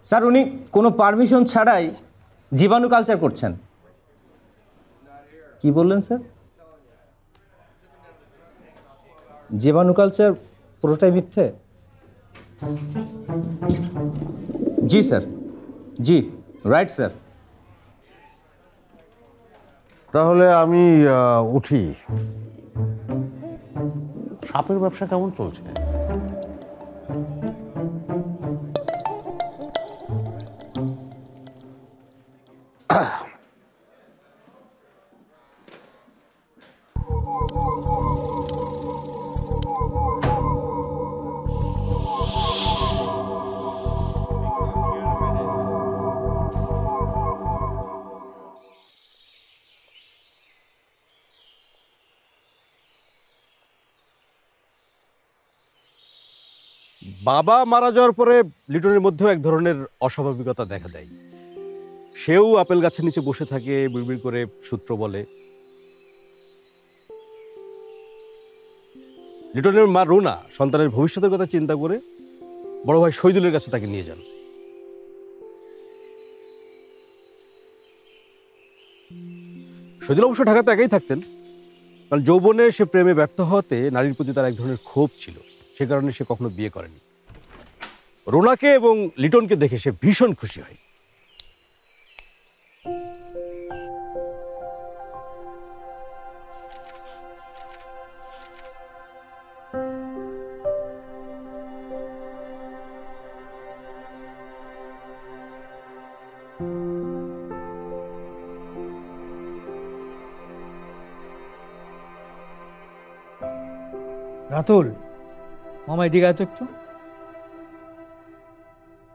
Sir উনি কোনো permission ছাড়াই জীবাণু কালচার করছেন। কি বললেন স্যার? জীবাণু কালচার পুরোটাই মিথ্যে? জি স্যার, জি রাইট স্যার। তাহলে আমি উঠি। সাপের ব্যবসা কেমন চলছে? বাবা মারা যাওয়ার পরে লিটনের মধ্যেও এক ধরনের অস্বাভাবিকতা দেখা দেয়। সেও আপেল গাছের নিচে বসে থাকে, বিড়বিড় করে সূত্র বলে। লিটনের মা রুনা সন্তানের ভবিষ্যতের কথা চিন্তা করে বড় ভাই শহীদুলের কাছে তাকে নিয়ে যান। শহীদুল অবশ্য ঢাকাতে একাই থাকতেন, কারণ যৌবনে সে প্রেমে ব্যর্থ হওয়াতে নারীর প্রতি তার এক ধরনের ক্ষোভ ছিল, সে কারণে সে কখনো বিয়ে করেনি। রোনাকে এবং লিটনকে দেখে সে ভীষণ খুশি হয়। রাতুল, মামা এদিকে আয় তো একটু।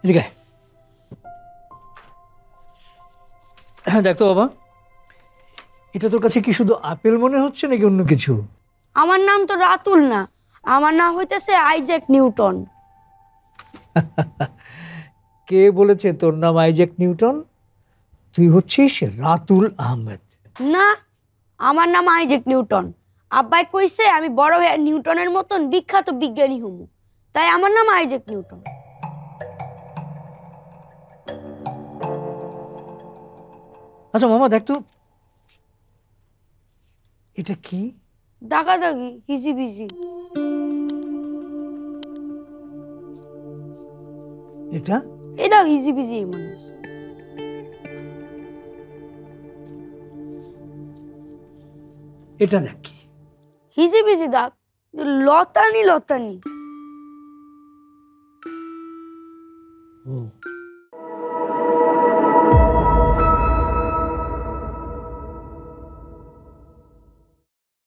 এদিকে দেখ তো বাবা, এটা তোর কাছে কি শুধু আপেল মনে হচ্ছে নাকি অন্য কিছু? আমার নাম তো রাতুল না, আমার নাম হইতেছে আইজ্যাক নিউটন। কে বলেছে তোর নাম আইজ্যাক নিউটন? তুই হচ্ছিস রাতুল আহমেদ। না, আমার নাম আইজ্যাক নিউটন। আব্বাই কইছে আমি বড় হয়ে নিউটনের মতন বিখ্যাত বিজ্ঞানী হমু, তাই আমার নাম আইজ্যাক নিউটন। আচ্ছা মামা দেখ তো, এটা কি? দাগাদাগি, হিজিবিজি। এটা এটাও হিজিবিজি মানুষ। এটা দেখ কি? হিজিবিজি দাগ, লতানি লতানি। ও